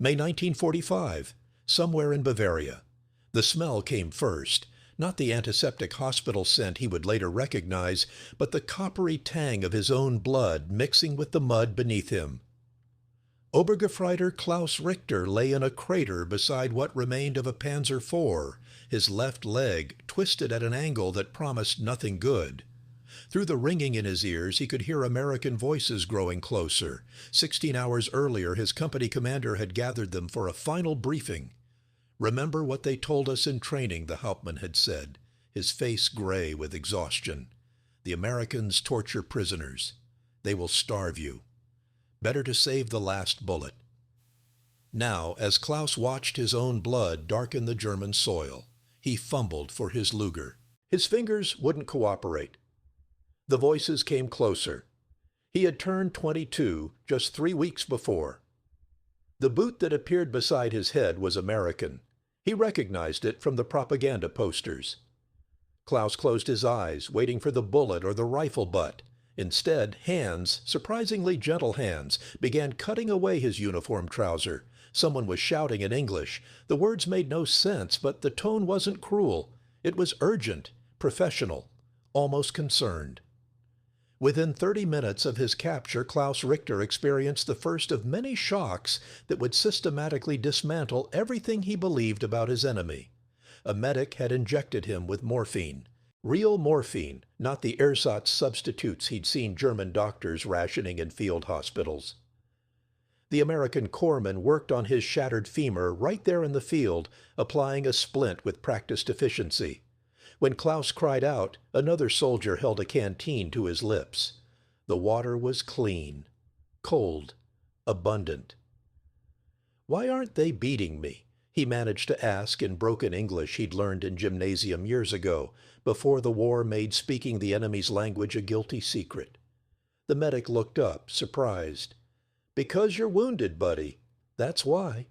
May 1945, somewhere in Bavaria. The smell came first, not the antiseptic hospital scent he would later recognize, but the coppery tang of his own blood mixing with the mud beneath him. Obergefreiter Klaus Richter lay in a crater beside what remained of a Panzer IV, his left leg twisted at an angle that promised nothing good. Through the ringing in his ears, he could hear American voices growing closer. 16 hours earlier, his company commander had gathered them for a final briefing. "Remember what they told us in training," the Hauptmann had said, his face gray with exhaustion. "The Americans torture prisoners. They will starve you. Better to save the last bullet." Now, as Klaus watched his own blood darken the German soil, he fumbled for his Luger. His fingers wouldn't cooperate. The voices came closer. He had turned 22 just 3 weeks before. The boot that appeared beside his head was American. He recognized it from the propaganda posters. Klaus closed his eyes, waiting for the bullet or the rifle butt. Instead, hands, surprisingly gentle hands, began cutting away his uniform trouser. Someone was shouting in English. The words made no sense, but the tone wasn't cruel. It was urgent, professional, almost concerned. Within 30 minutes of his capture, Klaus Richter experienced the first of many shocks that would systematically dismantle everything he believed about his enemy. A medic had injected him with morphine. Real morphine, not the ersatz substitutes he'd seen German doctors rationing in field hospitals. The American corpsman worked on his shattered femur right there in the field, applying a splint with practiced efficiency. When Klaus cried out, another soldier held a canteen to his lips. The water was clean, cold, abundant. "Why aren't they beating me?" he managed to ask in broken English he'd learned in gymnasium years ago, before the war made speaking the enemy's language a guilty secret. The medic looked up, surprised. "Because you're wounded, buddy. That's why."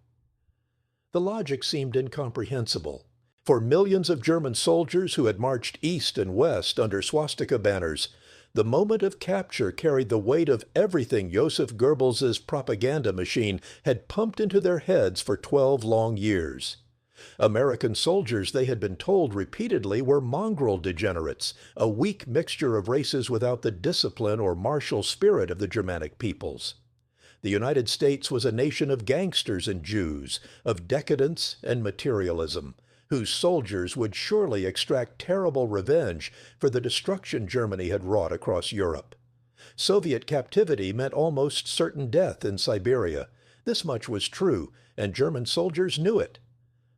The logic seemed incomprehensible. For millions of German soldiers who had marched east and west under swastika banners, the moment of capture carried the weight of everything Joseph Goebbels's propaganda machine had pumped into their heads for 12 long years. American soldiers, they had been told repeatedly, were mongrel degenerates, a weak mixture of races without the discipline or martial spirit of the Germanic peoples. The United States was a nation of gangsters and Jews, of decadence and materialism, whose soldiers would surely extract terrible revenge for the destruction Germany had wrought across Europe. Soviet captivity meant almost certain death in Siberia. This much was true, and German soldiers knew it.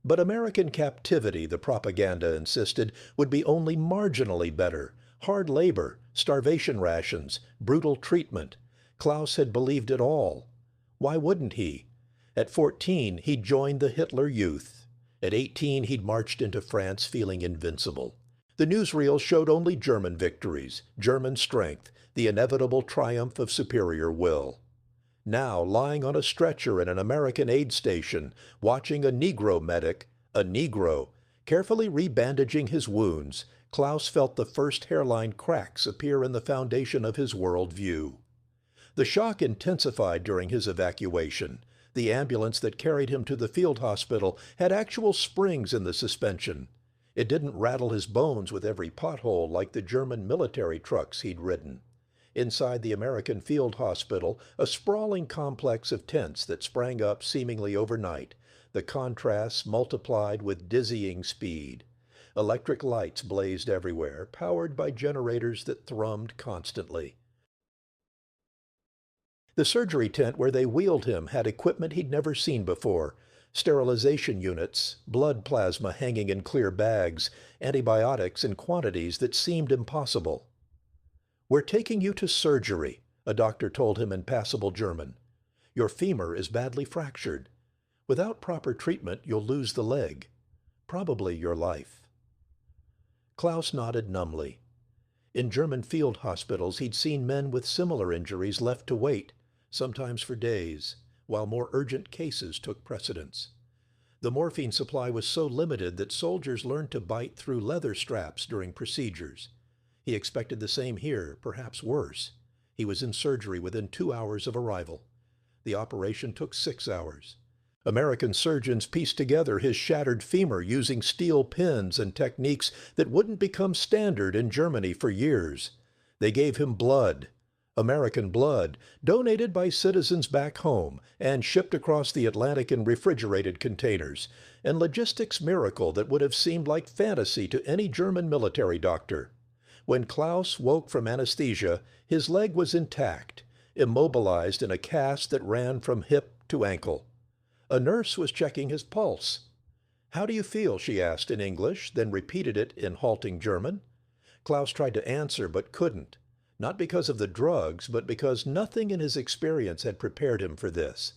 But American captivity, the propaganda insisted, would be only marginally better. Hard labor, starvation rations, brutal treatment. Klaus had believed it all. Why wouldn't he? At 14, he'd joined the Hitler Youth. At 18, he'd marched into France feeling invincible. The newsreel showed only German victories, German strength, the inevitable triumph of superior will. Now, lying on a stretcher in an American aid station, watching a Negro medic, a Negro, carefully rebandaging his wounds, Klaus felt the first hairline cracks appear in the foundation of his world view. The shock intensified during his evacuation. The ambulance that carried him to the field hospital had actual springs in the suspension. It didn't rattle his bones with every pothole like the German military trucks he'd ridden. Inside the American field hospital, a sprawling complex of tents that sprang up seemingly overnight, the contrasts multiplied with dizzying speed. Electric lights blazed everywhere, powered by generators that thrummed constantly. The surgery tent where they wheeled him had equipment he'd never seen before. Sterilization units, blood plasma hanging in clear bags, antibiotics in quantities that seemed impossible. "We're taking you to surgery," a doctor told him in passable German. "Your femur is badly fractured. Without proper treatment, you'll lose the leg. Probably your life." Klaus nodded numbly. In German field hospitals, he'd seen men with similar injuries left to wait, sometimes for days, while more urgent cases took precedence. The morphine supply was so limited that soldiers learned to bite through leather straps during procedures. He expected the same here, perhaps worse. He was in surgery within 2 hours of arrival. The operation took 6 hours. American surgeons pieced together his shattered femur using steel pins and techniques that wouldn't become standard in Germany for years. They gave him blood, American blood, donated by citizens back home and shipped across the Atlantic in refrigerated containers, and logistics miracle that would have seemed like fantasy to any German military doctor. When Klaus woke from anesthesia, his leg was intact, immobilized in a cast that ran from hip to ankle. A nurse was checking his pulse. "How do you feel?" she asked in English, then repeated it in halting German. Klaus tried to answer but couldn't, not because of the drugs, but because nothing in his experience had prepared him for this.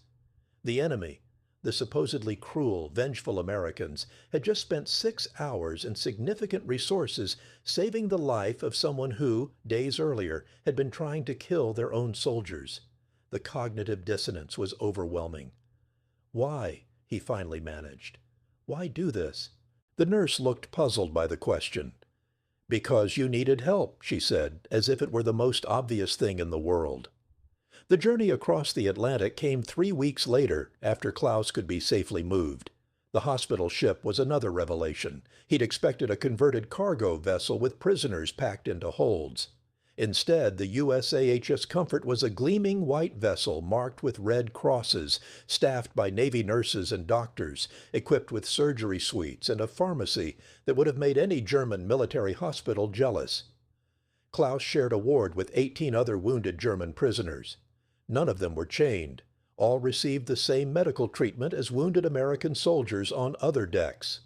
The enemy, the supposedly cruel, vengeful Americans, had just spent 6 hours and significant resources saving the life of someone who, days earlier, had been trying to kill their own soldiers. The cognitive dissonance was overwhelming. "Why?" he finally managed. "Why do this?" The nurse looked puzzled by the question. "Because you needed help," she said, as if it were the most obvious thing in the world. The journey across the Atlantic came 3 weeks later, after Klaus could be safely moved. The hospital ship was another revelation. He'd expected a converted cargo vessel with prisoners packed into holds. Instead, the USAHS Comfort was a gleaming white vessel marked with red crosses, staffed by Navy nurses and doctors, equipped with surgery suites and a pharmacy that would have made any German military hospital jealous. Klaus shared a ward with 18 other wounded German prisoners. None of them were chained. All received the same medical treatment as wounded American soldiers on other decks.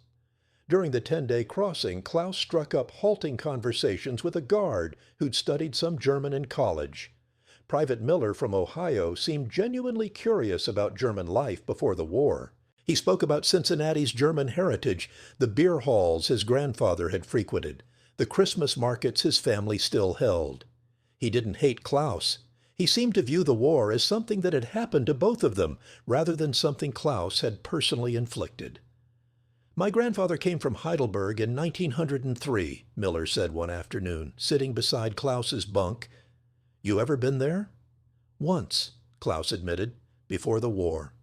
During the 10-day crossing, Klaus struck up halting conversations with a guard who'd studied some German in college. Private Miller from Ohio seemed genuinely curious about German life before the war. He spoke about Cincinnati's German heritage, the beer halls his grandfather had frequented, the Christmas markets his family still held. He didn't hate Klaus. He seemed to view the war as something that had happened to both of them, rather than something Klaus had personally inflicted. "My grandfather came from Heidelberg in 1903, Miller said one afternoon, sitting beside Klaus's bunk. "You ever been there?" "Once," Klaus admitted, "before the war."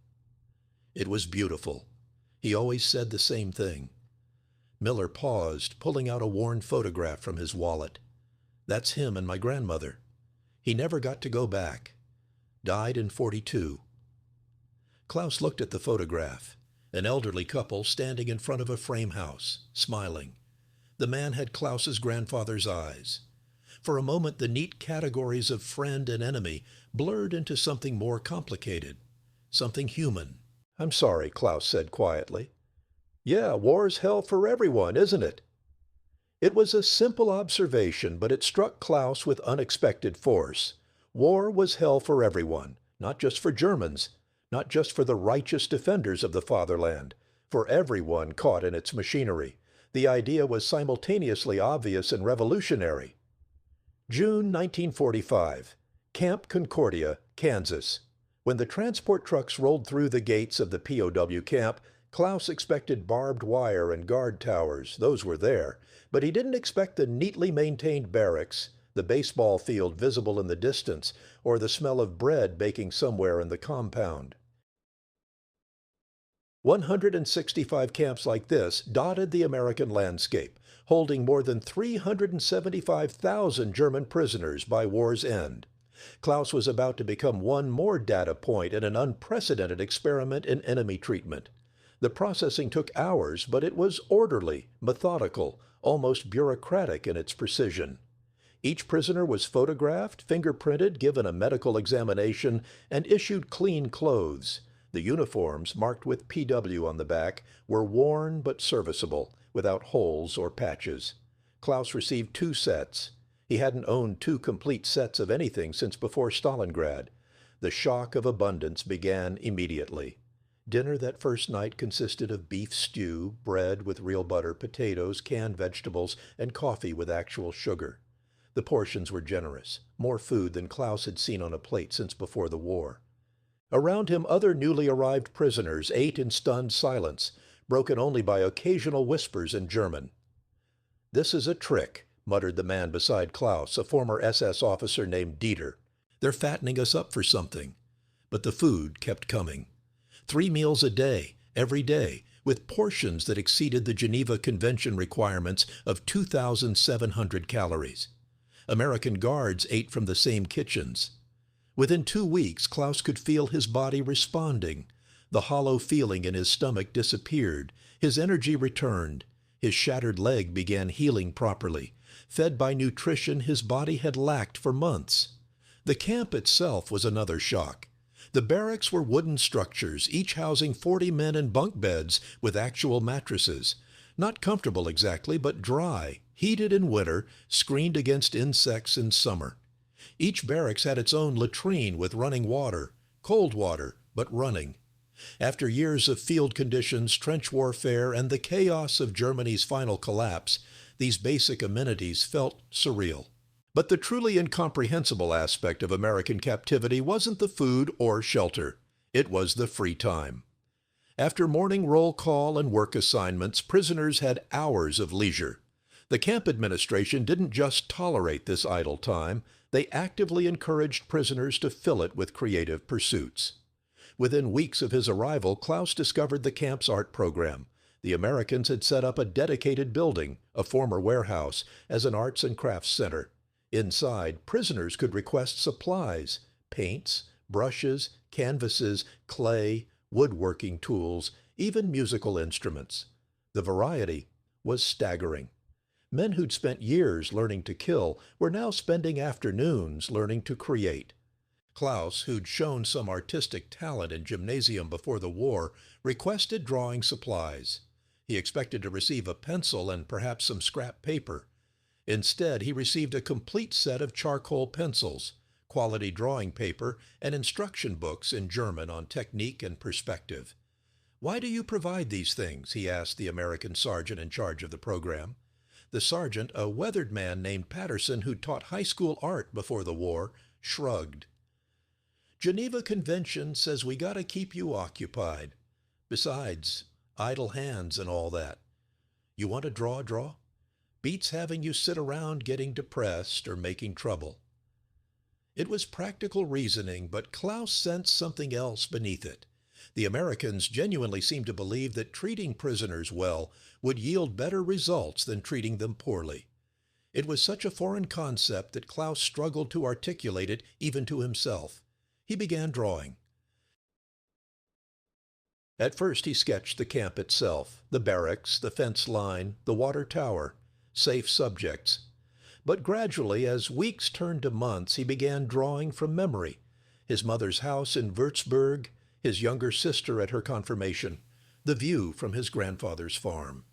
It was beautiful. He always said the same thing. Miller paused, pulling out a worn photograph from his wallet. "That's him and my grandmother. He never got to go back. Died in 42. Klaus looked at the photograph. An elderly couple standing in front of a frame house, smiling. The man had Klaus's grandfather's eyes. For a moment, the neat categories of friend and enemy blurred into something more complicated, something human. "I'm sorry," Klaus said quietly. "Yeah, war's hell for everyone, isn't it?" It was a simple observation, but it struck Klaus with unexpected force. War was hell for everyone, not just for Germans, not just for the righteous defenders of the fatherland, for everyone caught in its machinery. The idea was simultaneously obvious and revolutionary. June 1945, Camp Concordia, Kansas. When the transport trucks rolled through the gates of the POW camp, Klaus expected barbed wire and guard towers. Those were there. But he didn't expect the neatly maintained barracks, the baseball field visible in the distance, or the smell of bread baking somewhere in the compound. 165 camps like this dotted the American landscape, holding more than 375,000 German prisoners by war's end. Klaus was about to become one more data point in an unprecedented experiment in enemy treatment. The processing took hours, but it was orderly, methodical, almost bureaucratic in its precision. Each prisoner was photographed, fingerprinted, given a medical examination, and issued clean clothes. The uniforms, marked with PW on the back, were worn but serviceable, without holes or patches. Klaus received 2 sets. He hadn't owned 2 complete sets of anything since before Stalingrad. The shock of abundance began immediately. Dinner that first night consisted of beef stew, bread with real butter, potatoes, canned vegetables, and coffee with actual sugar. The portions were generous, more food than Klaus had seen on a plate since before the war. Around him, other newly arrived prisoners ate in stunned silence, broken only by occasional whispers in German. "This is a trick," muttered the man beside Klaus, a former SS officer named Dieter. "They're fattening us up for something." But the food kept coming. 3 meals a day, every day, with portions that exceeded the Geneva Convention requirements of 2,700 calories. American guards ate from the same kitchens. Within 2 weeks, Klaus could feel his body responding. The hollow feeling in his stomach disappeared. His energy returned. His shattered leg began healing properly. Fed by nutrition his body had lacked for months. The camp itself was another shock. The barracks were wooden structures, each housing 40 men in bunk beds with actual mattresses. Not comfortable exactly, but dry, heated in winter, screened against insects in summer. Each barracks had its own latrine with running water, cold water, but running. After years of field conditions, trench warfare, and the chaos of Germany's final collapse, these basic amenities felt surreal. But the truly incomprehensible aspect of American captivity wasn't the food or shelter. It was the free time. After morning roll call and work assignments, prisoners had hours of leisure. The camp administration didn't just tolerate this idle time, they actively encouraged prisoners to fill it with creative pursuits. Within weeks of his arrival, Klaus discovered the camp's art program. The Americans had set up a dedicated building, a former warehouse, as an arts and crafts center. Inside, prisoners could request supplies, paints, brushes, canvases, clay, woodworking tools, even musical instruments. The variety was staggering. Men who'd spent years learning to kill were now spending afternoons learning to create. Klaus, who'd shown some artistic talent in gymnasium before the war, requested drawing supplies. He expected to receive a pencil and perhaps some scrap paper. Instead, he received a complete set of charcoal pencils, quality drawing paper, and instruction books in German on technique and perspective. "Why do you provide these things?" he asked the American sergeant in charge of the program. The sergeant, a weathered man named Patterson who'd taught high school art before the war, shrugged. "Geneva Convention says we gotta keep you occupied. Besides, idle hands and all that. You want to draw? Beats having you sit around getting depressed or making trouble." It was practical reasoning, but Klaus sensed something else beneath it. The Americans genuinely seemed to believe that treating prisoners well would yield better results than treating them poorly. It was such a foreign concept that Klaus struggled to articulate it even to himself. He began drawing. At first he sketched the camp itself, the barracks, the fence line, the water tower, safe subjects. But gradually, as weeks turned to months, he began drawing from memory. His mother's house in Würzburg, his younger sister at her confirmation, the view from his grandfather's farm.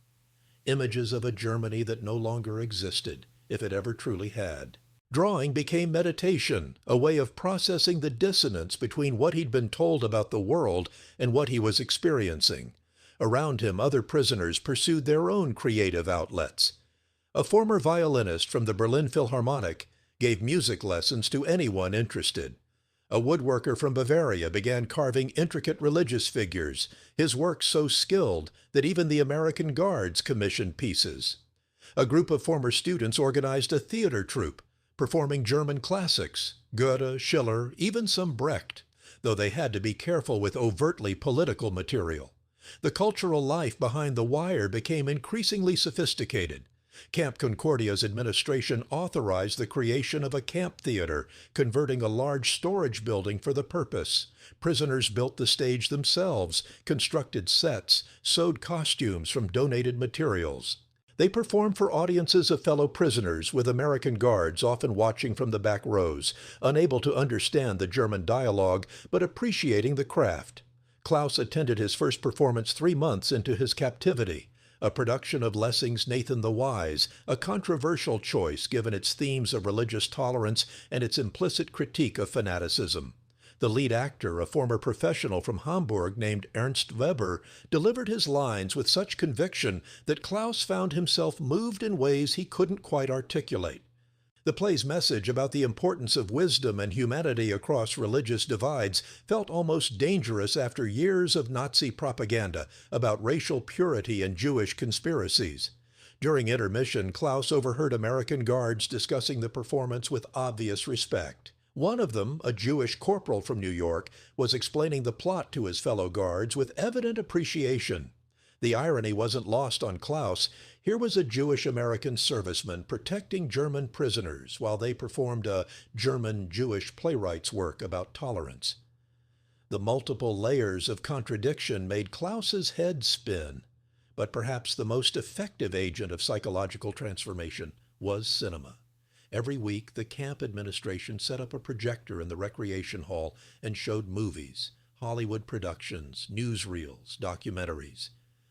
Images of a Germany that no longer existed, if it ever truly had. Drawing became meditation, a way of processing the dissonance between what he'd been told about the world and what he was experiencing. Around him, other prisoners pursued their own creative outlets. A former violinist from the Berlin Philharmonic gave music lessons to anyone interested. A woodworker from Bavaria began carving intricate religious figures, his work so skilled that even the American Guards commissioned pieces. A group of former students organized a theater troupe, performing German classics, Goethe, Schiller, even some Brecht, though they had to be careful with overtly political material. The cultural life behind the wire became increasingly sophisticated. Camp Concordia's administration authorized the creation of a camp theater, converting a large storage building for the purpose. Prisoners built the stage themselves, constructed sets, sewed costumes from donated materials. They performed for audiences of fellow prisoners, with American guards often watching from the back rows, unable to understand the German dialogue, but appreciating the craft. Klaus attended his first performance 3 months into his captivity, a production of Lessing's Nathan the Wise, a controversial choice given its themes of religious tolerance and its implicit critique of fanaticism. The lead actor, a former professional from Hamburg named Ernst Weber, delivered his lines with such conviction that Klaus found himself moved in ways he couldn't quite articulate. The play's message about the importance of wisdom and humanity across religious divides felt almost dangerous after years of Nazi propaganda about racial purity and Jewish conspiracies. During intermission, Klaus overheard American guards discussing the performance with obvious respect. One of them, a Jewish corporal from New York, was explaining the plot to his fellow guards with evident appreciation. The irony wasn't lost on Klaus. Here was a Jewish-American serviceman protecting German prisoners while they performed a German-Jewish playwright's work about tolerance. The multiple layers of contradiction made Klaus's head spin. But perhaps the most effective agent of psychological transformation was cinema. Every week, the camp administration set up a projector in the recreation hall and showed movies, Hollywood productions, newsreels, documentaries.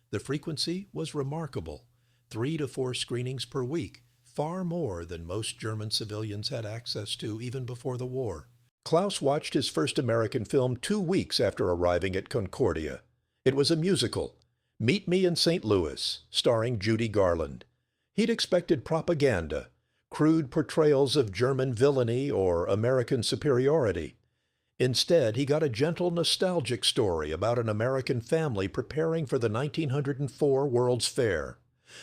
The frequency was remarkable, 3 to 4 screenings per week, far more than most German civilians had access to even before the war. Klaus watched his first American film 2 weeks after arriving at Concordia. It was a musical, Meet Me in St. Louis, starring Judy Garland. He'd expected propaganda, crude portrayals of German villainy or American superiority. Instead, he got a gentle, nostalgic story about an American family preparing for the 1904 World's Fair.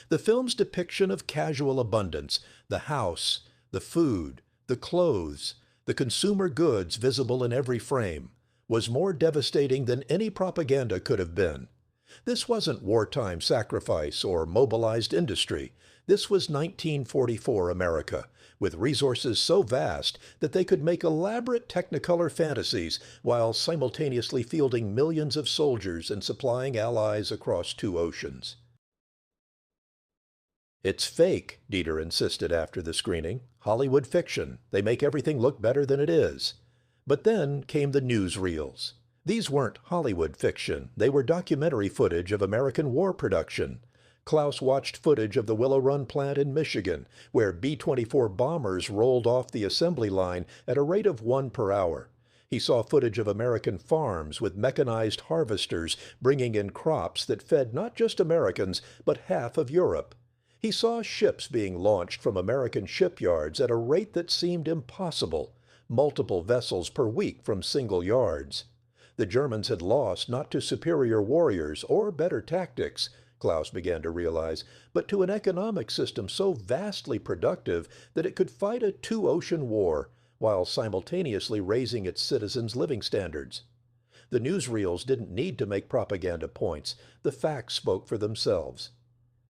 The film's depiction of casual abundance, the house, the food, the clothes, the consumer goods visible in every frame, was more devastating than any propaganda could have been. This wasn't wartime sacrifice or mobilized industry. This was 1944 America, with resources so vast that they could make elaborate technicolor fantasies while simultaneously fielding millions of soldiers and supplying allies across 2 oceans. It's fake, Dieter insisted after the screening. Hollywood fiction. They make everything look better than it is. But then came the newsreels. These weren't Hollywood fiction. They were documentary footage of American war production. Klaus watched footage of the Willow Run plant in Michigan, where B-24 bombers rolled off the assembly line at a rate of 1 per hour. He saw footage of American farms with mechanized harvesters bringing in crops that fed not just Americans, but half of Europe. He saw ships being launched from American shipyards at a rate that seemed impossible, multiple vessels per week from single yards. The Germans had lost not to superior warriors or better tactics, Klaus began to realize, but to an economic system so vastly productive that it could fight a 2-ocean war while simultaneously raising its citizens' living standards. The newsreels didn't need to make propaganda points. The facts spoke for themselves.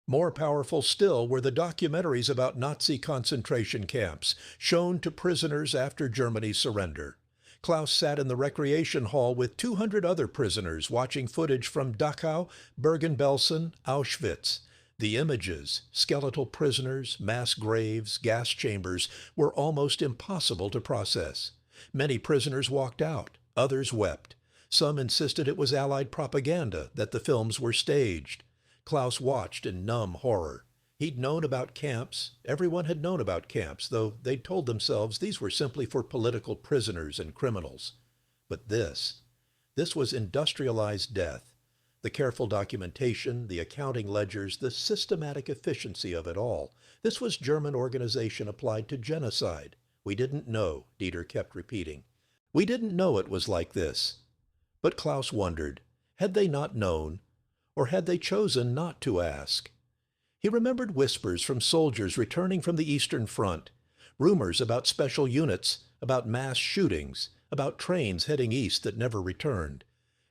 More powerful still were the documentaries about Nazi concentration camps, shown to prisoners after Germany's surrender. Klaus sat in the recreation hall with 200 other prisoners watching footage from Dachau, Bergen-Belsen, Auschwitz. The images, skeletal prisoners, mass graves, gas chambers, were almost impossible to process. Many prisoners walked out. Others wept. Some insisted it was Allied propaganda, that the films were staged. Klaus watched in numb horror. He'd known about camps. Everyone had known about camps, though they'd told themselves these were simply for political prisoners and criminals. But this was industrialized death. The careful documentation, the accounting ledgers, the systematic efficiency of it all. This was German organization applied to genocide. We didn't know, Dieter kept repeating. We didn't know it was like this. But Klaus wondered, had they not known, or had they chosen not to ask? He remembered whispers from soldiers returning from the Eastern Front, rumors about special units, about mass shootings, about trains heading east that never returned.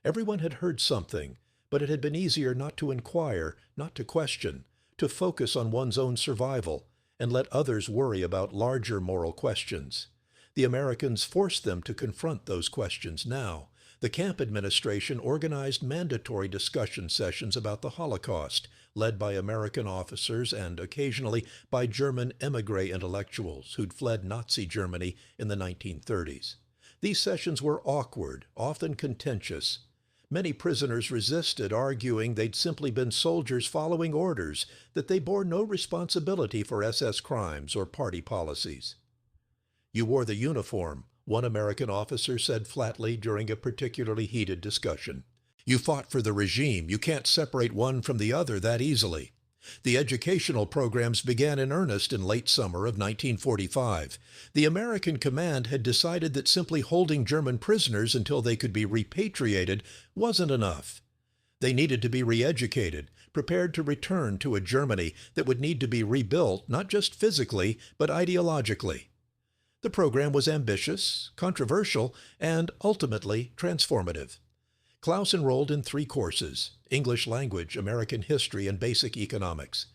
Everyone had heard something, but it had been easier not to inquire, not to question, to focus on one's own survival, and let others worry about larger moral questions. The Americans forced them to confront those questions now. The camp administration organized mandatory discussion sessions about the Holocaust, led by American officers and occasionally by German émigré intellectuals who'd fled Nazi Germany in the 1930s. These sessions were awkward, often contentious. Many prisoners resisted, arguing they'd simply been soldiers following orders, that they bore no responsibility for SS crimes or party policies. "You wore the uniform," one American officer said flatly during a particularly heated discussion. "You fought for the regime. You can't separate one from the other that easily." The educational programs began in earnest in late summer of 1945. The American command had decided that simply holding German prisoners until they could be repatriated wasn't enough. They needed to be re-educated, prepared to return to a Germany that would need to be rebuilt not just physically, but ideologically. The program was ambitious, controversial, and ultimately transformative. Klaus enrolled in 3 courses: English language, American history, and basic economics.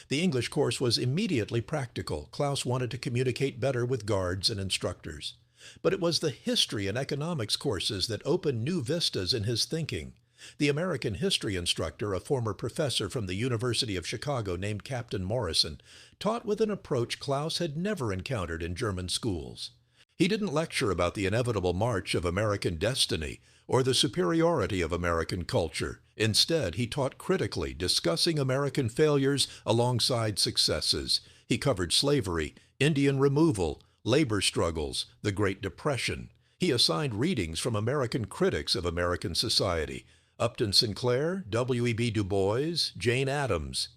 The English course was immediately practical. Klaus wanted to communicate better with guards and instructors. But it was the history and economics courses that opened new vistas in his thinking. The American history instructor, a former professor from the University of Chicago named Captain Morrison, taught with an approach Klaus had never encountered in German schools. He didn't lecture about the inevitable march of American destiny or the superiority of American culture. Instead, he taught critically, discussing American failures alongside successes. He covered slavery, Indian removal, labor struggles, the Great Depression. He assigned readings from American critics of American society: Upton Sinclair, W.E.B. Du Bois, Jane Addams.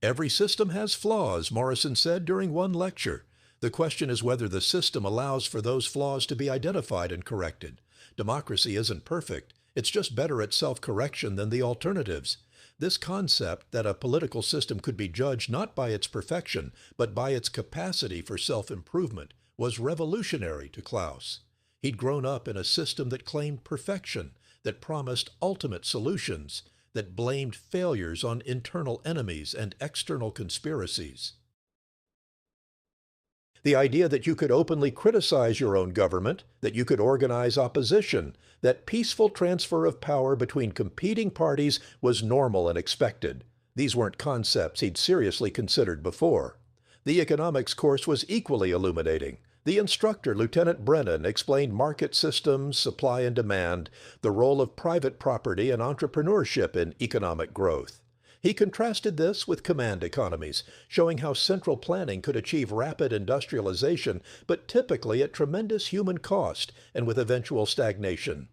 Every system has flaws, Morrison said during one lecture. The question is whether the system allows for those flaws to be identified and corrected. Democracy isn't perfect. It's just better at self-correction than the alternatives. This concept that a political system could be judged not by its perfection, but by its capacity for self-improvement, was revolutionary to Klaus. He'd grown up in a system that claimed perfection, that promised ultimate solutions, that blamed failures on internal enemies and external conspiracies. The idea that you could openly criticize your own government, that you could organize opposition, that peaceful transfer of power between competing parties was normal and expected. These weren't concepts he'd seriously considered before. The economics course was equally illuminating. The instructor, Lieutenant Brennan, explained market systems, supply and demand, the role of private property and entrepreneurship in economic growth. He contrasted this with command economies, showing how central planning could achieve rapid industrialization, but typically at tremendous human cost and with eventual stagnation.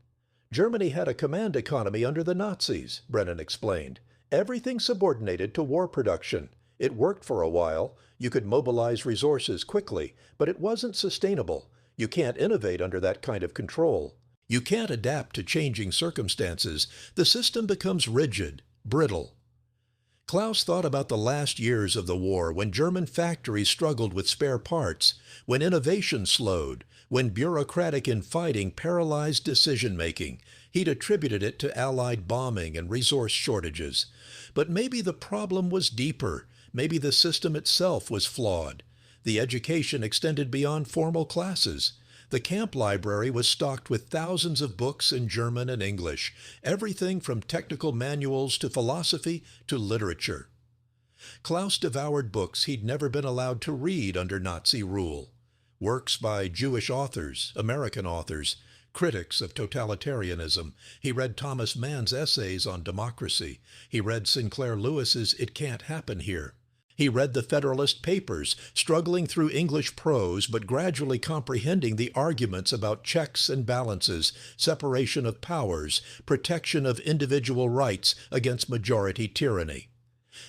Germany had a command economy under the Nazis, Brennan explained. Everything subordinated to war production. It worked for a while. You could mobilize resources quickly, but it wasn't sustainable. You can't innovate under that kind of control. You can't adapt to changing circumstances. The system becomes rigid, brittle. Klaus thought about the last years of the war, when German factories struggled with spare parts, when innovation slowed, when bureaucratic infighting paralyzed decision-making. He'd attributed it to Allied bombing and resource shortages. But maybe the problem was deeper. Maybe the system itself was flawed. The education extended beyond formal classes. The camp library was stocked with thousands of books in German and English, everything from technical manuals to philosophy to literature. Klaus devoured books he'd never been allowed to read under Nazi rule. Works by Jewish authors, American authors, critics of totalitarianism. He read Thomas Mann's essays on democracy. He read Sinclair Lewis's It Can't Happen Here. He read the Federalist Papers, struggling through English prose but gradually comprehending the arguments about checks and balances, separation of powers, protection of individual rights against majority tyranny.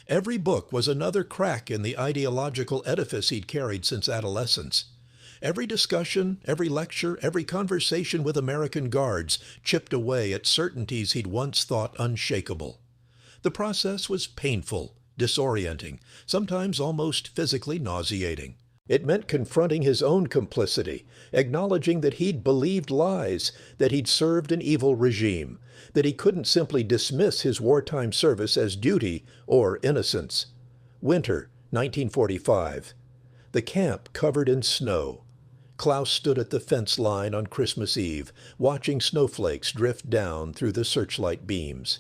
Every book was another crack in the ideological edifice he'd carried since adolescence. Every discussion, every lecture, every conversation with American guards chipped away at certainties he'd once thought unshakable. The process was painful, disorienting, sometimes almost physically nauseating. It meant confronting his own complicity, acknowledging that he'd believed lies, that he'd served an evil regime, that he couldn't simply dismiss his wartime service as duty or innocence. Winter, 1945. The camp covered in snow. Klaus stood at the fence line on Christmas Eve, watching snowflakes drift down through the searchlight beams.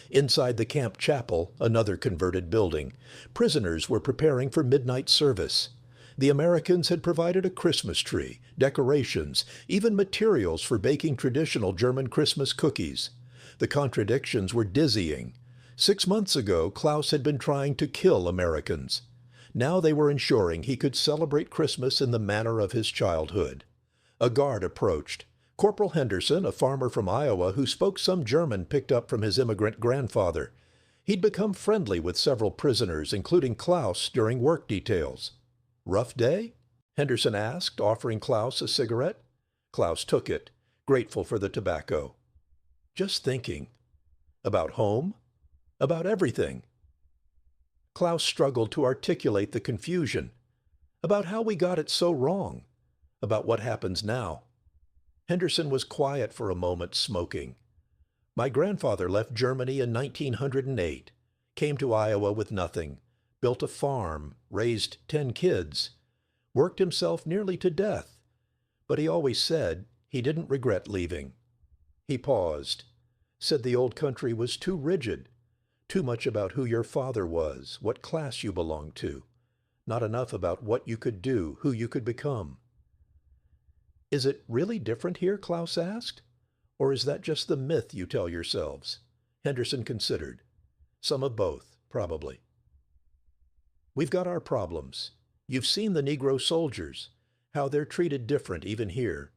Inside the camp chapel, another converted building, prisoners were preparing for midnight service. The Americans had provided a Christmas tree, decorations, even materials for baking traditional German Christmas cookies. The contradictions were dizzying. 6 months ago, Klaus had been trying to kill Americans. Now they were ensuring he could celebrate Christmas in the manner of his childhood. A guard approached. Corporal Henderson, a farmer from Iowa who spoke some German picked up from his immigrant grandfather. He'd become friendly with several prisoners, including Klaus, during work details. "Rough day?" Henderson asked, offering Klaus a cigarette. Klaus took it, grateful for the tobacco. "Just thinking. About home? About everything." Klaus struggled to articulate the confusion. "About how we got it so wrong. About what happens now. Henderson was quiet for a moment, smoking. My grandfather left Germany in 1908, came to Iowa with nothing, built a farm, raised 10 kids, worked himself nearly to death, but he always said he didn't regret leaving. He paused, said the old country was too rigid, too much about who your father was, what class you belonged to, not enough about what you could do, who you could become. Is it really different here? Klaus asked. Or is that just the myth you tell yourselves? Henderson considered. Some of both, probably. We've got our problems. You've seen the Negro soldiers, how they're treated different even here.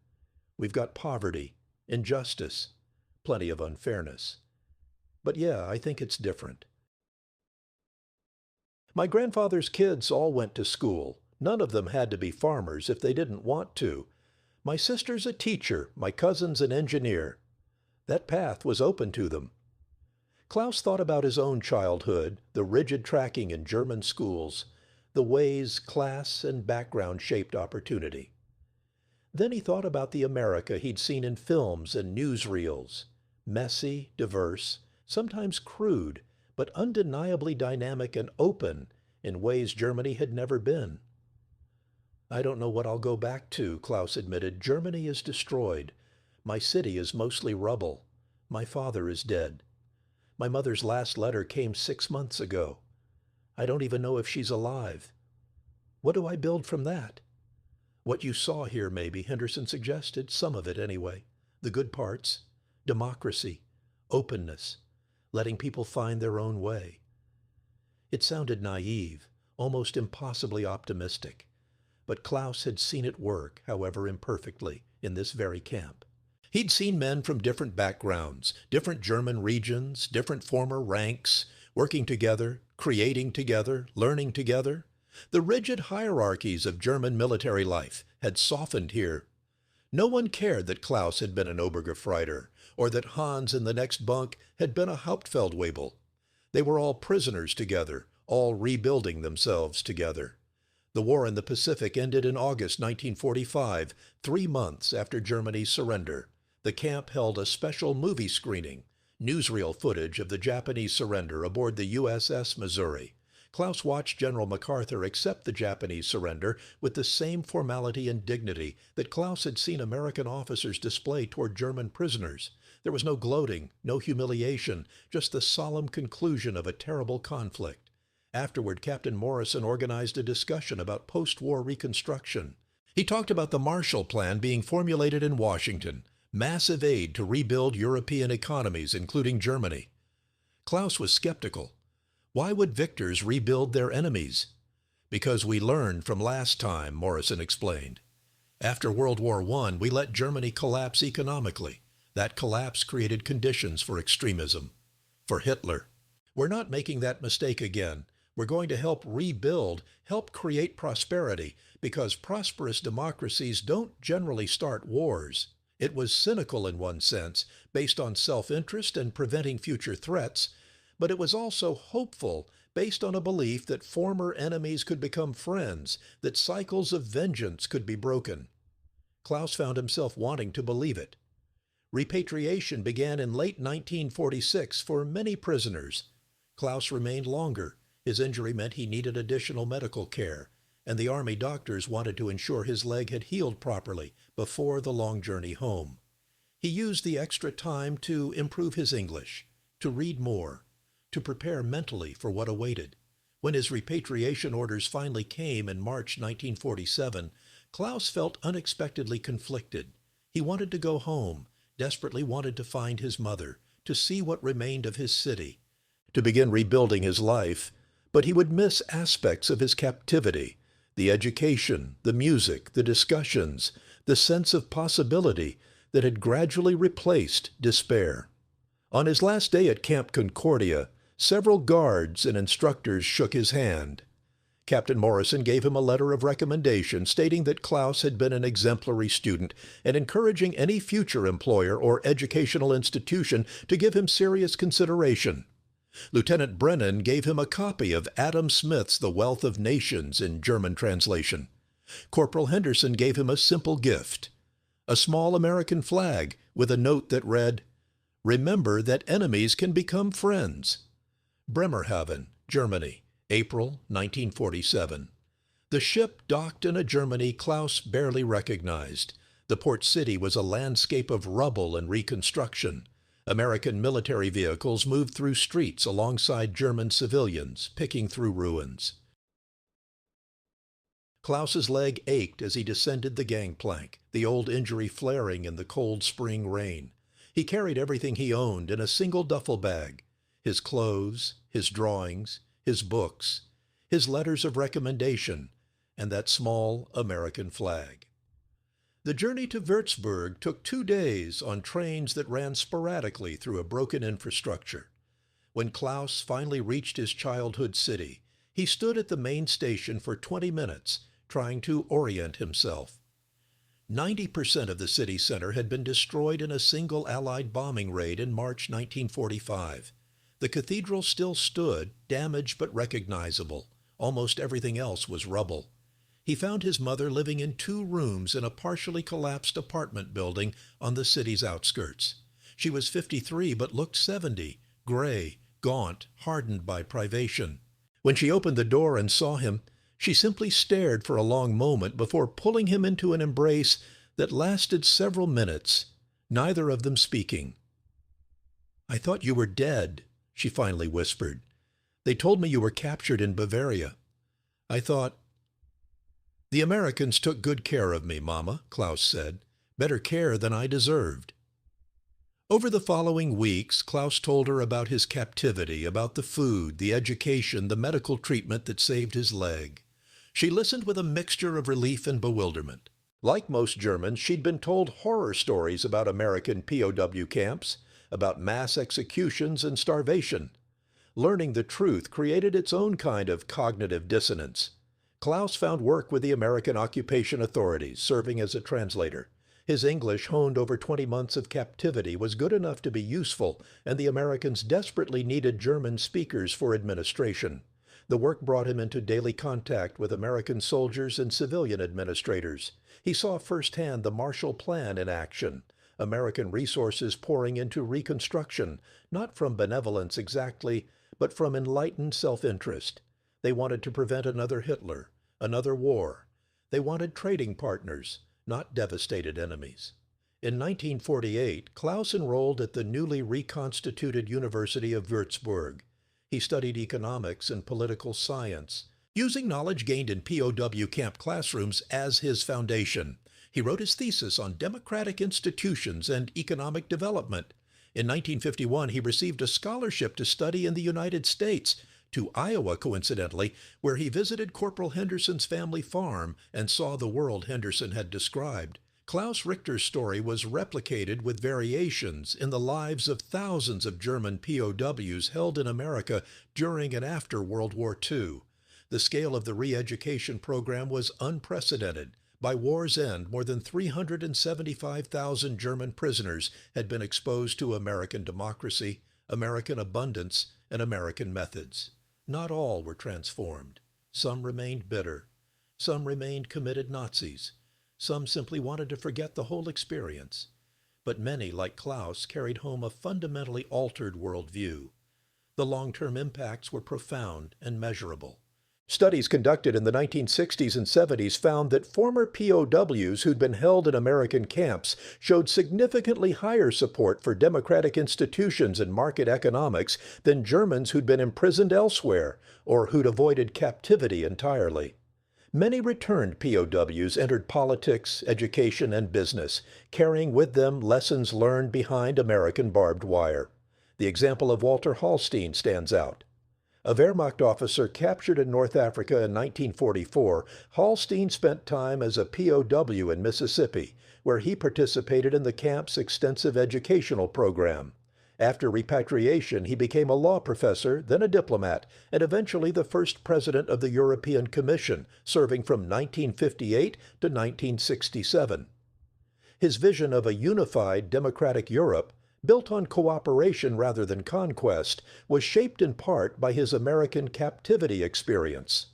We've got poverty, injustice, plenty of unfairness. But yeah, I think it's different. My grandfather's kids all went to school. None of them had to be farmers if they didn't want to. My sister's a teacher, my cousin's an engineer. That path was open to them. Klaus thought about his own childhood, the rigid tracking in German schools, the ways class and background shaped opportunity. Then he thought about the America he'd seen in films and newsreels, messy, diverse, sometimes crude, but undeniably dynamic and open in ways Germany had never been. I don't know what I'll go back to, Klaus admitted. Germany is destroyed. My city is mostly rubble. My father is dead. My mother's last letter came 6 months ago. I don't even know if she's alive. What do I build from that? What you saw here, maybe, Henderson suggested, some of it anyway. The good parts, democracy, openness, letting people find their own way. It sounded naive, almost impossibly optimistic. But Klaus had seen it work, however imperfectly, in this very camp. He'd seen men from different backgrounds, different German regions, different former ranks, working together, creating together, learning together. The rigid hierarchies of German military life had softened here. No one cared that Klaus had been an Obergefreiter, or that Hans in the next bunk had been a Hauptfeldwebel. They were all prisoners together, all rebuilding themselves together. The war in the Pacific ended in August 1945, 3 months after Germany's surrender. The camp held a special movie screening, newsreel footage of the Japanese surrender aboard the USS Missouri. Klaus watched General MacArthur accept the Japanese surrender with the same formality and dignity that Klaus had seen American officers display toward German prisoners. There was no gloating, no humiliation, just the solemn conclusion of a terrible conflict. Afterward, Captain Morrison organized a discussion about post-war reconstruction. He talked about the Marshall Plan being formulated in Washington, massive aid to rebuild European economies, including Germany. Klaus was skeptical. Why would victors rebuild their enemies? Because we learned from last time, Morrison explained. After World War I, we let Germany collapse economically. That collapse created conditions for extremism, for Hitler. We're not making that mistake again. We're going to help rebuild, help create prosperity, because prosperous democracies don't generally start wars. It was cynical in one sense, based on self-interest and preventing future threats, but it was also hopeful, based on a belief that former enemies could become friends, that cycles of vengeance could be broken. Klaus found himself wanting to believe it. Repatriation began in late 1946 for many prisoners. Klaus remained longer. His injury meant he needed additional medical care, and the Army doctors wanted to ensure his leg had healed properly before the long journey home. He used the extra time to improve his English, to read more, to prepare mentally for what awaited. When his repatriation orders finally came in March 1947, Klaus felt unexpectedly conflicted. He wanted to go home, desperately wanted to find his mother, to see what remained of his city, to begin rebuilding his life, but he would miss aspects of his captivity, the education, the music, the discussions, the sense of possibility that had gradually replaced despair. On his last day at Camp Concordia, several guards and instructors shook his hand. Captain Morrison gave him a letter of recommendation stating that Klaus had been an exemplary student and encouraging any future employer or educational institution to give him serious consideration. Lieutenant Brennan gave him a copy of Adam Smith's The Wealth of Nations in German translation. Corporal Henderson gave him a simple gift, a small American flag with a note that read, "Remember that enemies can become friends." Bremerhaven, Germany, April 1947. The ship docked in a Germany Klaus barely recognized. The port city was a landscape of rubble and reconstruction. American military vehicles moved through streets alongside German civilians, picking through ruins. Klaus's leg ached as he descended the gangplank, the old injury flaring in the cold spring rain. He carried everything he owned in a single duffel bag: his clothes, his drawings, his books, his letters of recommendation, and that small American flag. The journey to Würzburg took 2 days on trains that ran sporadically through a broken infrastructure. When Klaus finally reached his childhood city, he stood at the main station for 20 minutes, trying to orient himself. 90% of the city center had been destroyed in a single Allied bombing raid in March 1945. The cathedral still stood, damaged but recognizable. Almost everything else was rubble. He found his mother living in 2 rooms in a partially collapsed apartment building on the city's outskirts. She was 53 but looked 70, gray, gaunt, hardened by privation. When she opened the door and saw him, she simply stared for a long moment before pulling him into an embrace that lasted several minutes, neither of them speaking. "I thought you were dead," she finally whispered. "They told me you were captured in Bavaria. I thought—" "The Americans took good care of me, Mama," Klaus said. "Better care than I deserved." Over the following weeks, Klaus told her about his captivity, about the food, the education, the medical treatment that saved his leg. She listened with a mixture of relief and bewilderment. Like most Germans, she'd been told horror stories about American POW camps, about mass executions and starvation. Learning the truth created its own kind of cognitive dissonance. Klaus found work with the American occupation authorities, serving as a translator. His English, honed over 20 months of captivity, was good enough to be useful, and the Americans desperately needed German speakers for administration. The work brought him into daily contact with American soldiers and civilian administrators. He saw firsthand the Marshall Plan in action, American resources pouring into reconstruction, not from benevolence exactly, but from enlightened self-interest. They wanted to prevent another Hitler, another war. They wanted trading partners, not devastated enemies. In 1948, Klaus enrolled at the newly reconstituted University of Würzburg. He studied economics and political science, using knowledge gained in POW camp classrooms as his foundation. He wrote his thesis on democratic institutions and economic development. In 1951, he received a scholarship to study in the United States, to Iowa, coincidentally, where he visited Corporal Henderson's family farm and saw the world Henderson had described. Klaus Richter's story was replicated with variations in the lives of thousands of German POWs held in America during and after World War II. The scale of the re-education program was unprecedented. By war's end, more than 375,000 German prisoners had been exposed to American democracy, American abundance, and American methods. Not all were transformed. Some remained bitter. Some remained committed Nazis. Some simply wanted to forget the whole experience. But many, like Klaus, carried home a fundamentally altered worldview. The long-term impacts were profound and measurable. Studies conducted in the 1960s and 70s found that former POWs who'd been held in American camps showed significantly higher support for democratic institutions and market economics than Germans who'd been imprisoned elsewhere or who'd avoided captivity entirely. Many returned POWs entered politics, education, and business, carrying with them lessons learned behind American barbed wire. The example of Walter Hallstein stands out. A Wehrmacht officer captured in North Africa in 1944, Hallstein spent time as a POW in Mississippi, where he participated in the camp's extensive educational program. After repatriation, he became a law professor, then a diplomat, and eventually the first president of the European Commission, serving from 1958 to 1967. His vision of a unified democratic Europe, built on cooperation rather than conquest, was shaped in part by his American captivity experience.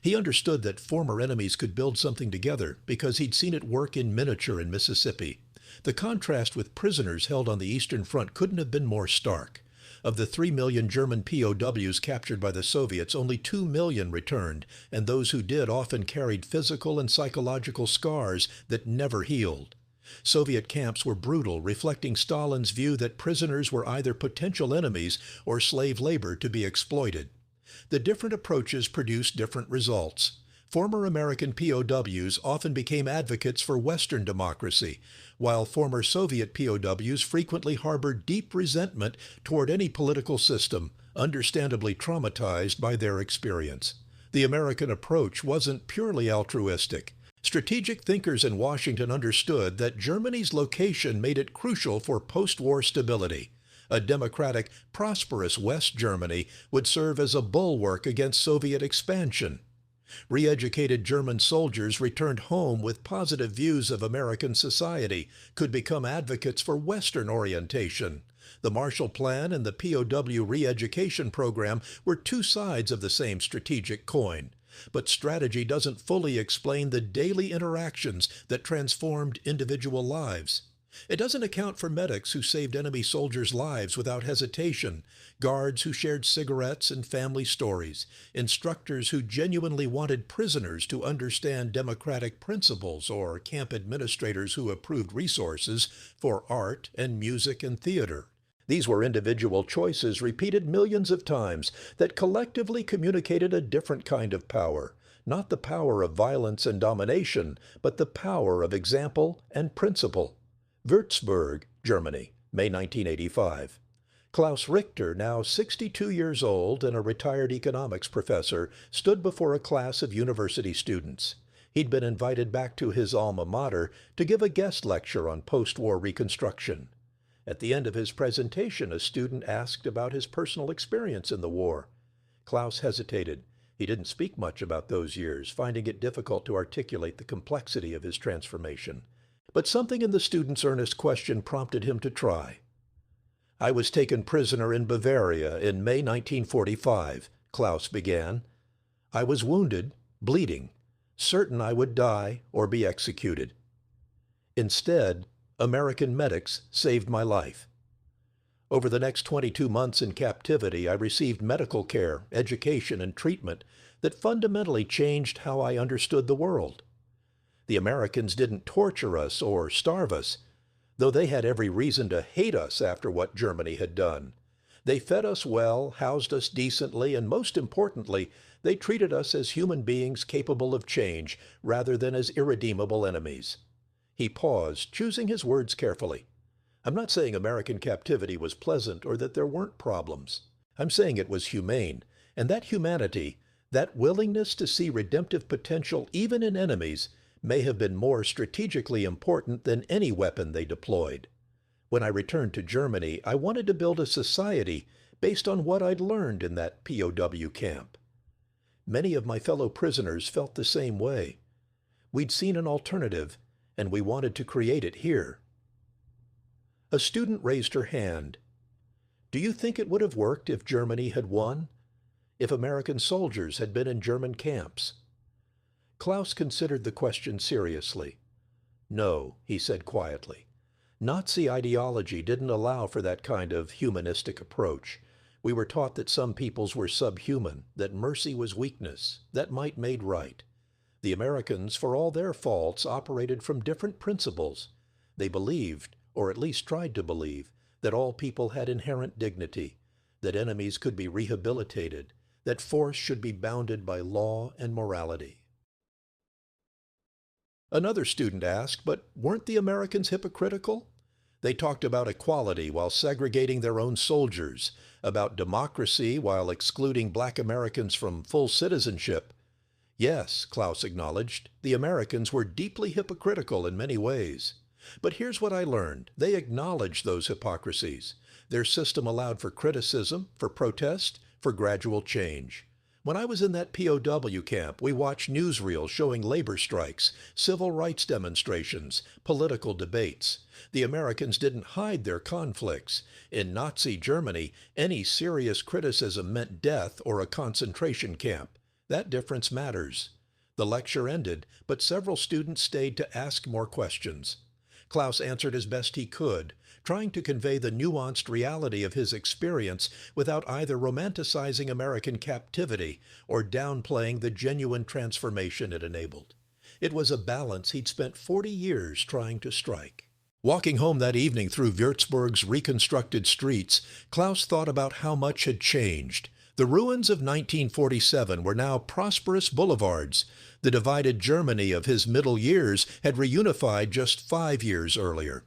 He understood that former enemies could build something together because he'd seen it work in miniature in Mississippi. The contrast with prisoners held on the Eastern Front couldn't have been more stark. Of the 3 million German POWs captured by the Soviets, only 2 million returned, and those who did often carried physical and psychological scars that never healed. Soviet camps were brutal, reflecting Stalin's view that prisoners were either potential enemies or slave labor to be exploited. The different approaches produced different results. Former American POWs often became advocates for Western democracy, while former Soviet POWs frequently harbored deep resentment toward any political system, understandably traumatized by their experience. The American approach wasn't purely altruistic. Strategic thinkers in Washington understood that Germany's location made it crucial for post-war stability. A democratic, prosperous West Germany would serve as a bulwark against Soviet expansion. Re-educated German soldiers returned home with positive views of American society, could become advocates for Western orientation. The Marshall Plan and the POW re-education program were two sides of the same strategic coin. But strategy doesn't fully explain the daily interactions that transformed individual lives. It doesn't account for medics who saved enemy soldiers' lives without hesitation, guards who shared cigarettes and family stories, instructors who genuinely wanted prisoners to understand democratic principles, or camp administrators who approved resources for art and music and theater. These were individual choices repeated millions of times that collectively communicated a different kind of power, not the power of violence and domination, but the power of example and principle. Würzburg, Germany, May 1985. Klaus Richter, now 62 years old and a retired economics professor, stood before a class of university students. He'd been invited back to his alma mater to give a guest lecture on post-war reconstruction. At the end of his presentation, a student asked about his personal experience in the war. Klaus hesitated. He didn't speak much about those years, finding it difficult to articulate the complexity of his transformation. But something in the student's earnest question prompted him to try. "I was taken prisoner in Bavaria in May 1945, Klaus began. "I was wounded, bleeding, certain I would die or be executed. Instead, American medics saved my life. Over the next 22 months in captivity, I received medical care, education, and treatment that fundamentally changed how I understood the world. The Americans didn't torture us or starve us, though they had every reason to hate us after what Germany had done. They fed us well, housed us decently, and most importantly, they treated us as human beings capable of change rather than as irredeemable enemies." He paused, choosing his words carefully. "I'm not saying American captivity was pleasant or that there weren't problems. I'm saying it was humane, and that humanity, that willingness to see redemptive potential even in enemies, may have been more strategically important than any weapon they deployed. When I returned to Germany, I wanted to build a society based on what I'd learned in that POW camp. Many of my fellow prisoners felt the same way. We'd seen an alternative, and we wanted to create it here." A student raised her hand. "Do you think it would have worked if Germany had won? If American soldiers had been in German camps?" Klaus considered the question seriously. "No," he said quietly. "Nazi ideology didn't allow for that kind of humanistic approach. We were taught that some peoples were subhuman, that mercy was weakness, that might made right. The Americans, for all their faults, operated from different principles. They believed, or at least tried to believe, that all people had inherent dignity, that enemies could be rehabilitated, that force should be bounded by law and morality." Another student asked, "But weren't the Americans hypocritical? They talked about equality while segregating their own soldiers, about democracy while excluding black Americans from full citizenship." "Yes," Klaus acknowledged, "the Americans were deeply hypocritical in many ways. But here's what I learned. They acknowledged those hypocrisies. Their system allowed for criticism, for protest, for gradual change. When I was in that POW camp, we watched newsreels showing labor strikes, civil rights demonstrations, political debates. The Americans didn't hide their conflicts. In Nazi Germany, any serious criticism meant death or a concentration camp. That difference matters. The lecture ended, but several students stayed to ask more questions. Klaus answered as best he could, trying to convey the nuanced reality of his experience without either romanticizing American captivity or downplaying the genuine transformation it enabled. It was a balance he'd spent 40 years trying to strike. Walking home that evening through Würzburg's reconstructed streets, Klaus thought about how much had changed. The ruins of 1947 were now prosperous boulevards. The divided Germany of his middle years had reunified just 5 years earlier.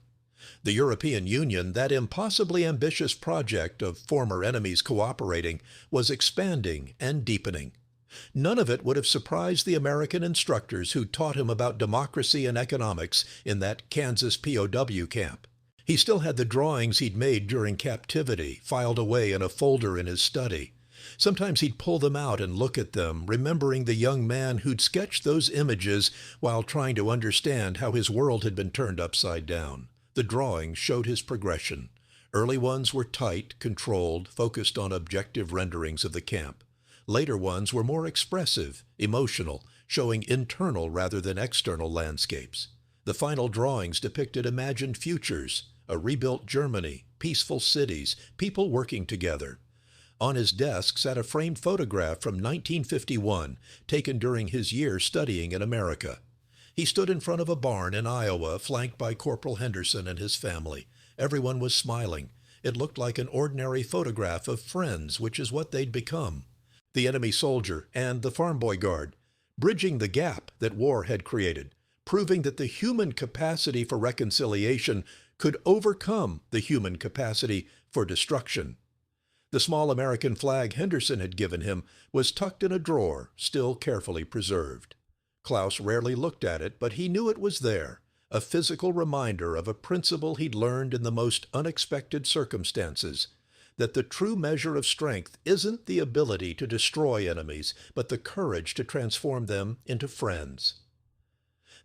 The European Union, that impossibly ambitious project of former enemies cooperating, was expanding and deepening. None of it would have surprised the American instructors who taught him about democracy and economics in that Kansas POW camp. He still had the drawings he'd made during captivity filed away in a folder in his study. Sometimes he'd pull them out and look at them, remembering the young man who'd sketched those images while trying to understand how his world had been turned upside down. The drawings showed his progression. Early ones were tight, controlled, focused on objective renderings of the camp. Later ones were more expressive, emotional, showing internal rather than external landscapes. The final drawings depicted imagined futures, a rebuilt Germany, peaceful cities, people working together. On his desk sat a framed photograph from 1951, taken during his year studying in America. He stood in front of a barn in Iowa, flanked by Corporal Henderson and his family. Everyone was smiling. It looked like an ordinary photograph of friends, which is what they'd become. The enemy soldier and the farm boy guard, bridging the gap that war had created, proving that the human capacity for reconciliation could overcome the human capacity for destruction. The small American flag Henderson had given him was tucked in a drawer, still carefully preserved. Klaus rarely looked at it, but he knew it was there, a physical reminder of a principle he'd learned in the most unexpected circumstances, that the true measure of strength isn't the ability to destroy enemies, but the courage to transform them into friends.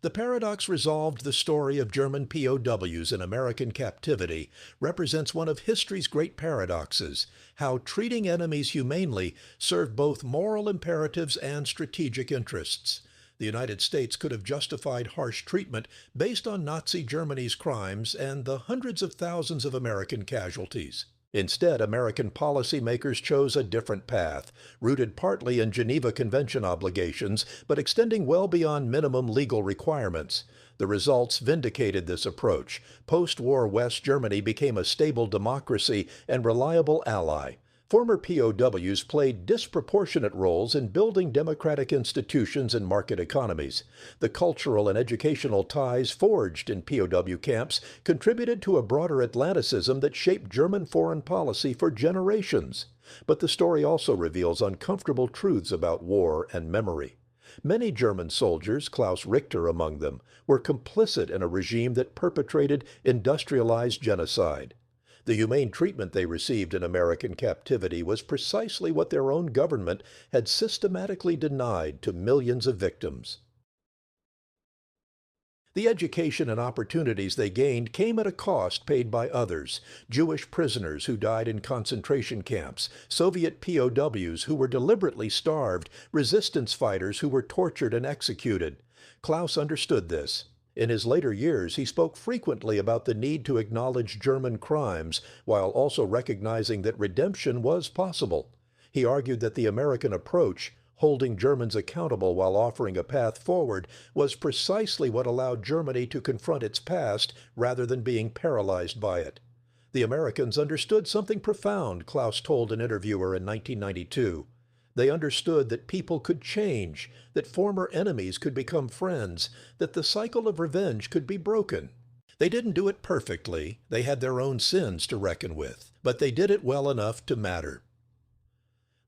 The paradox resolved the story of German POWs in American captivity represents one of history's great paradoxes, how treating enemies humanely served both moral imperatives and strategic interests. The United States could have justified harsh treatment based on Nazi Germany's crimes and the hundreds of thousands of American casualties. Instead, American policymakers chose a different path, rooted partly in Geneva Convention obligations, but extending well beyond minimum legal requirements. The results vindicated this approach. Post-war West Germany became a stable democracy and reliable ally. Former POWs played disproportionate roles in building democratic institutions and market economies. The cultural and educational ties forged in POW camps contributed to a broader Atlanticism that shaped German foreign policy for generations. But the story also reveals uncomfortable truths about war and memory. Many German soldiers, Klaus Richter among them, were complicit in a regime that perpetrated industrialized genocide. The humane treatment they received in American captivity was precisely what their own government had systematically denied to millions of victims. The education and opportunities they gained came at a cost paid by others: Jewish prisoners who died in concentration camps, Soviet POWs who were deliberately starved, resistance fighters who were tortured and executed. Klaus understood this. In his later years, he spoke frequently about the need to acknowledge German crimes, while also recognizing that redemption was possible. He argued that the American approach, holding Germans accountable while offering a path forward, was precisely what allowed Germany to confront its past rather than being paralyzed by it. The Americans understood something profound, Klaus told an interviewer in 1992. They understood that people could change, that former enemies could become friends, that the cycle of revenge could be broken. They didn't do it perfectly, they had their own sins to reckon with, but they did it well enough to matter.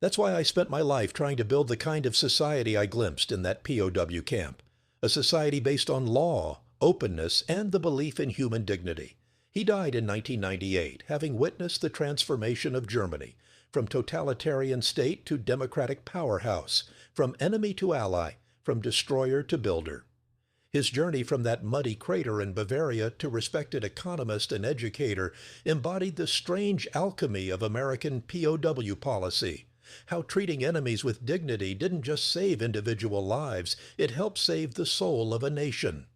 That's why I spent my life trying to build the kind of society I glimpsed in that POW camp, a society based on law, openness, and the belief in human dignity. He died in 1998, having witnessed the transformation of Germany, from totalitarian state to democratic powerhouse, from enemy to ally, from destroyer to builder. His journey from that muddy crater in Bavaria to respected economist and educator embodied the strange alchemy of American POW policy, How treating enemies with dignity didn't just save individual lives, it helped save the soul of a nation.